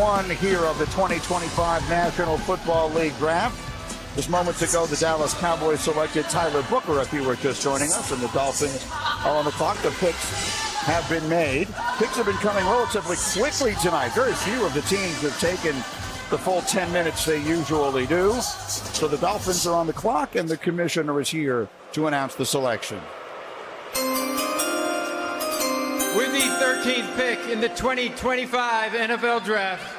1 here of the 2025 National Football League Draft. Just moments ago, the Dallas Cowboys selected Tyler Booker, if you were just joining us, and the Dolphins are on the clock. The picks have been made. Picks have been coming relatively quickly tonight. Very few of the teams have taken the full 10 minutes they usually do. So the Dolphins are on the clock, and the commissioner is here to announce the selection. With the 13th pick in the 2025 NFL Draft,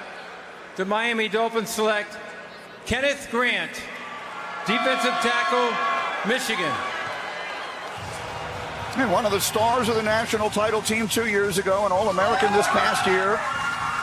the Miami Dolphins select Kenneth Grant, defensive tackle, Michigan. And one of the stars of the national title team 2 years ago, an All-American this past year.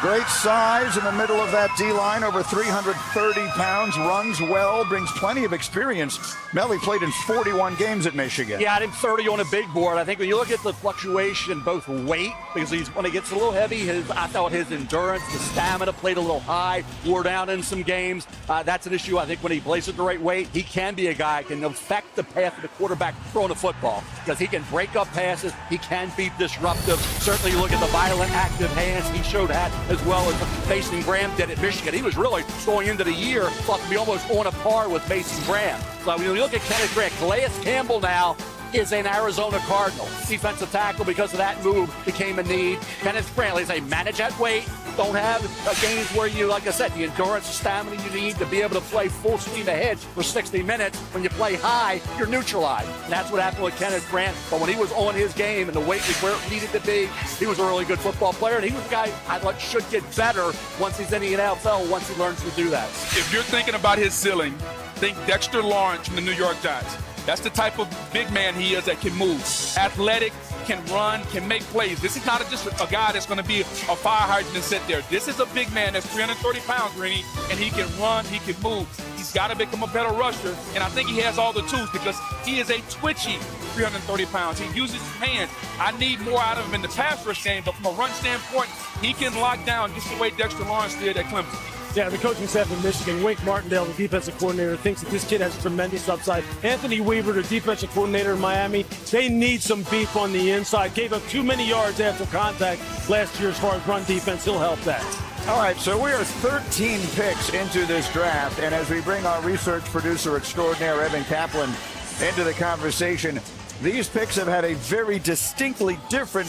Great size in the middle of that D-line, over 330 pounds, runs well, brings plenty of experience. Melly played in 41 games at Michigan. Yeah, I think 30 on a big board. I think when you look at the fluctuation, both weight, because when he gets a little heavy, I thought his endurance, the stamina played a little high, wore down in some games. That's an issue. I think when he plays at the right weight, he can be a guy who can affect the path of the quarterback throwing the football, because he can break up passes, he can be disruptive. Certainly you look at the violent, active hands, he showed that as well as Mason Graham did at Michigan. He was really, going into the year, thought to be almost on a par with Mason Graham. So when you look at Kenneth Grant, Calais Campbell now is an Arizona Cardinal. Defensive tackle, because of that move, became a need. Kenneth Grant, like I say, manage that weight. Don't have games where you, like I said, the endurance, the stamina you need to be able to play full steam ahead for 60 minutes. When you play high, you're neutralized. And that's what happened with Kenneth Grant. But when he was on his game and the weight was where it needed to be, he was a really good football player. And he was a guy I thought should get better once he's in the NFL, once he learns to do that. If you're thinking about his ceiling, think Dexter Lawrence from the New York Giants. That's the type of big man he is that can move. Athletic, can run, can make plays. This is not just a guy that's going to be a fire hydrant and sit there. This is a big man that's 330 pounds, Rennie, and he can run, he can move. He's got to become a better rusher, and I think he has all the tools because he is a twitchy 330 pounds. He uses his hands. I need more out of him in the pass rush game, but from a run standpoint, he can lock down just the way Dexter Lawrence did at Clemson. Yeah, the coaching staff in Michigan, Wink Martindale, the defensive coordinator, thinks that this kid has tremendous upside. Anthony Weaver, the defensive coordinator in Miami, they need some beef on the inside. Gave up too many yards after contact last year as far as run defense. He'll help that. All right, so we are 13 picks into this draft, and as we bring our research producer extraordinaire, Evan Kaplan, into the conversation, these picks have had a very distinctly different